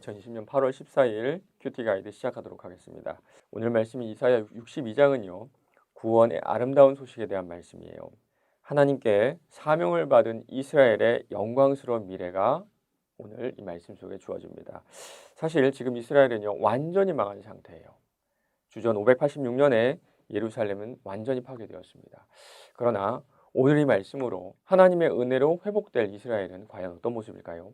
2020년 8월 14일 큐티 가이드 시작하도록 하겠습니다. 오늘 말씀인 이사야 62장은요. 구원의 아름다운 소식에 대한 말씀이에요. 하나님께 사명을 받은 이스라엘의 영광스러운 미래가 오늘 이 말씀 속에 주어집니다. 사실 지금 이스라엘은요. 완전히 망한 상태예요. 주전 586년에 예루살렘은 완전히 파괴되었습니다. 그러나 오늘 이 말씀으로 하나님의 은혜로 회복될 이스라엘은 과연 어떤 모습일까요?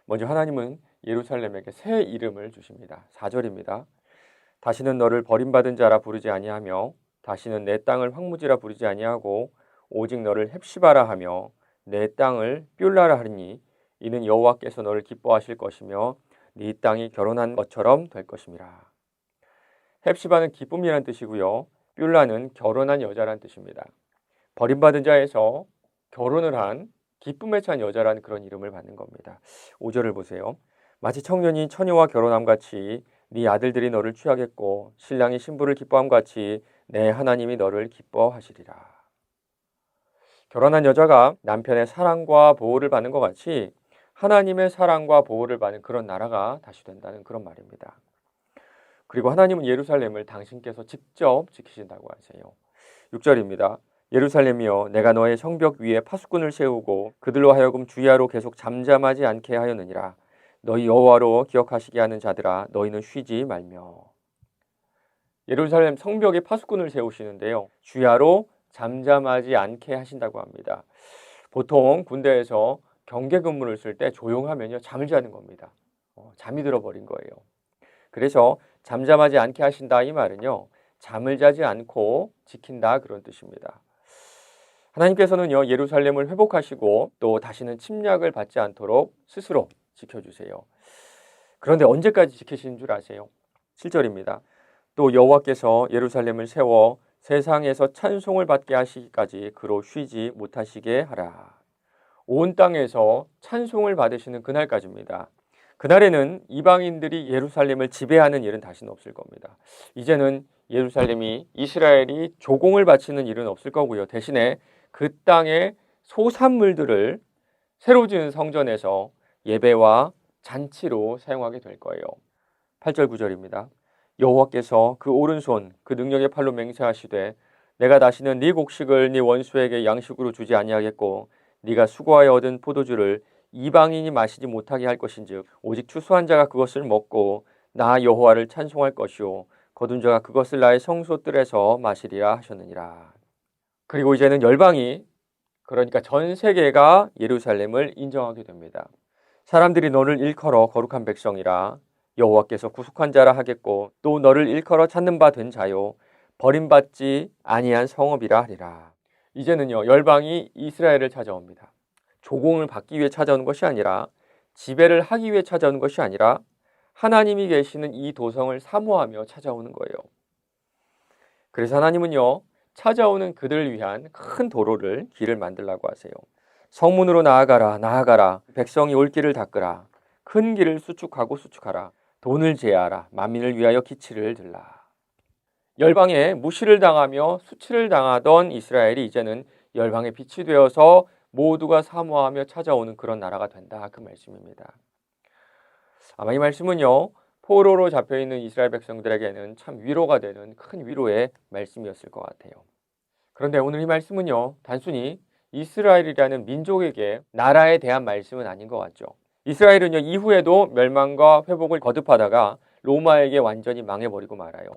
먼저 하나님은 예루살렘에게 새 이름을 주십니다. 4절입니다. 다시는 너를 버림받은 자라 부르지 아니하며 다시는 내 땅을 황무지라 부르지 아니하고 오직 너를 헵시바라 하며 내 땅을 뷸라라 하리니 이는 여호와께서 너를 기뻐하실 것이며 네 땅이 결혼한 것처럼 될 것임이라. 헵시바는 기쁨이란 뜻이고요. 뷸라는 결혼한 여자란 뜻입니다. 버림받은 자에서 결혼을 한 기쁨에 찬 여자라는 그런 이름을 받는 겁니다. 5절을 보세요. 마치 청년이 처녀와 결혼함 같이 네 아들들이 너를 취하겠고 신랑이 신부를 기뻐함 같이 내 하나님이 너를 기뻐하시리라. 결혼한 여자가 남편의 사랑과 보호를 받는 것 같이 하나님의 사랑과 보호를 받는 그런 나라가 다시 된다는 그런 말입니다. 그리고 하나님은 예루살렘을 당신께서 직접 지키신다고 하세요. 6절입니다. 예루살렘이여 내가 너의 성벽 위에 파수꾼을 세우고 그들로 하여금 주야로 계속 잠잠하지 않게 하였느니라. 너희 여호와로 기억하시게 하는 자들아 너희는 쉬지 말며. 예루살렘 성벽에 파수꾼을 세우시는데요. 주야로 잠잠하지 않게 하신다고 합니다. 보통 군대에서 경계 근무를 쓸 때 조용하면요 잠을 자는 겁니다. 잠이 들어버린 거예요. 그래서 잠잠하지 않게 하신다 이 말은요. 잠을 자지 않고 지킨다 그런 뜻입니다. 하나님께서는요 예루살렘을 회복하시고 또 다시는 침략을 받지 않도록 스스로 지켜주세요. 그런데 언제까지 지키시는 줄 아세요? 7절입니다. 또 여호와께서 예루살렘을 세워 세상에서 찬송을 받게 하시기까지 그로 쉬지 못하시게 하라. 온 땅에서 찬송을 받으시는 그날까지입니다. 그날에는 이방인들이 예루살렘을 지배하는 일은 다시는 없을 겁니다. 이제는 예루살렘이 이스라엘이 조공을 바치는 일은 없을 거고요. 대신에 그 땅의 소산물들을 새로 지은 성전에서 예배와 잔치로 사용하게 될 거예요. 8절 9절입니다. 여호와께서 그 오른손 그 능력의 팔로 맹세하시되 내가 다시는 네 곡식을 네 원수에게 양식으로 주지 아니하겠고 네가 수고하여 얻은 포도주를 이방인이 마시지 못하게 할 것인즉 오직 추수한 자가 그것을 먹고 나 여호와를 찬송할 것이요 거둔 자가 그것을 나의 성소뜰에서 마시리라 하셨느니라. 그리고 이제는 열방이 그러니까 전 세계가 예루살렘을 인정하게 됩니다. 사람들이 너를 일컬어 거룩한 백성이라 여호와께서 구속한 자라 하겠고 또 너를 일컬어 찾는 바 된 자요 버림받지 아니한 성읍이라 하리라. 이제는요 열방이 이스라엘을 찾아옵니다. 조공을 받기 위해 찾아오는 것이 아니라 지배를 하기 위해 찾아오는 것이 아니라 하나님이 계시는 이 도성을 사모하며 찾아오는 거예요. 그래서 하나님은요 찾아오는 그들을 위한 큰 도로를 길을 만들라고 하세요. 성문으로 나아가라 나아가라 백성이 올 길을 닦으라 큰 길을 수축하고 수축하라 돈을 제하라 만민을 위하여 기치를 들라. 열방에 무시를 당하며 수치를 당하던 이스라엘이 이제는 열방의 빛이 되어서 모두가 사모하며 찾아오는 그런 나라가 된다 그 말씀입니다. 아마 이 말씀은요 포로로 잡혀있는 이스라엘 백성들에게는 참 위로가 되는 큰 위로의 말씀이었을 것 같아요. 그런데 오늘 이 말씀은요 단순히 이스라엘이라는 민족에게 나라에 대한 말씀은 아닌 것 같죠. 이스라엘은요 이후에도 멸망과 회복을 거듭하다가 로마에게 완전히 망해버리고 말아요.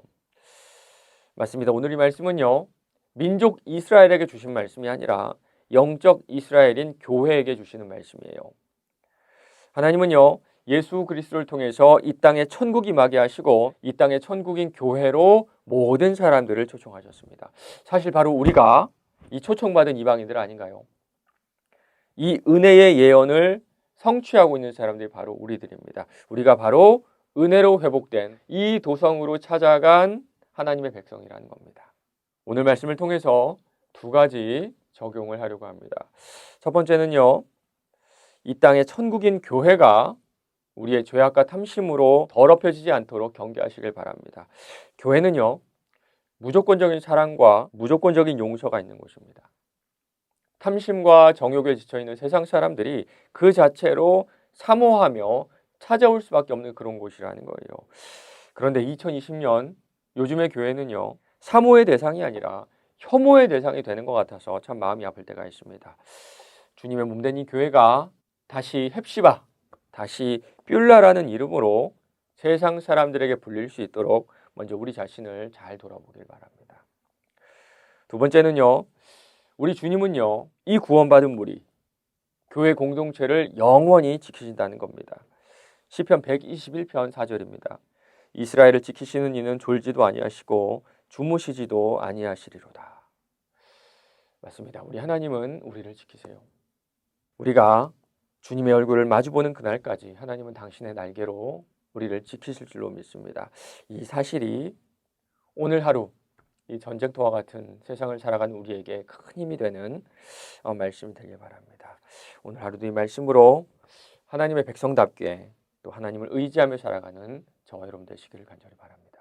맞습니다. 오늘 이 말씀은요 민족 이스라엘에게 주신 말씀이 아니라 영적 이스라엘인 교회에게 주시는 말씀이에요. 하나님은요 예수 그리스도를 통해서 이 땅에 천국이 임하게 하시고 이 땅의 천국인 교회로 모든 사람들을 초청하셨습니다. 사실 바로 우리가 이 초청받은 이방인들 아닌가요? 이 은혜의 예언을 성취하고 있는 사람들이 바로 우리들입니다. 우리가 바로 은혜로 회복된 이 도성으로 찾아간 하나님의 백성이라는 겁니다. 오늘 말씀을 통해서 두 가지 적용을 하려고 합니다. 첫 번째는요. 이 땅의 천국인 교회가 우리의 죄악과 탐심으로 더럽혀지지 않도록 경계하시길 바랍니다. 교회는요. 무조건적인 사랑과 무조건적인 용서가 있는 곳입니다. 탐심과 정욕에 지쳐있는 세상 사람들이 그 자체로 사모하며 찾아올 수밖에 없는 그런 곳이라는 거예요. 그런데 2020년 요즘의 교회는요, 사모의 대상이 아니라 혐오의 대상이 되는 것 같아서 참 마음이 아플 때가 있습니다. 주님의 몸된 이 교회가 다시 헵시바, 다시 뷸라라는 이름으로 세상 사람들에게 불릴 수 있도록 먼저 우리 자신을 잘 돌아보길 바랍니다. 두 번째는요, 우리 주님은요, 이 구원받은 무리, 교회 공동체를 영원히 지키신다는 겁니다. 시편 121편 4절입니다. 이스라엘을 지키시는 이는 졸지도 아니하시고 주무시지도 아니하시리로다. 맞습니다. 우리 하나님은 우리를 지키세요. 우리가 주님의 얼굴을 마주보는 그날까지 하나님은 당신의 날개로 우리를 지키실 줄로 믿습니다. 이 사실이 오늘 하루 이 전쟁터와 같은 세상을 살아가는 우리에게 큰 힘이 되는 말씀이 되길 바랍니다. 오늘 하루도 이 말씀으로 하나님의 백성답게 또 하나님을 의지하며 살아가는 저와 여러분 되시기를 간절히 바랍니다.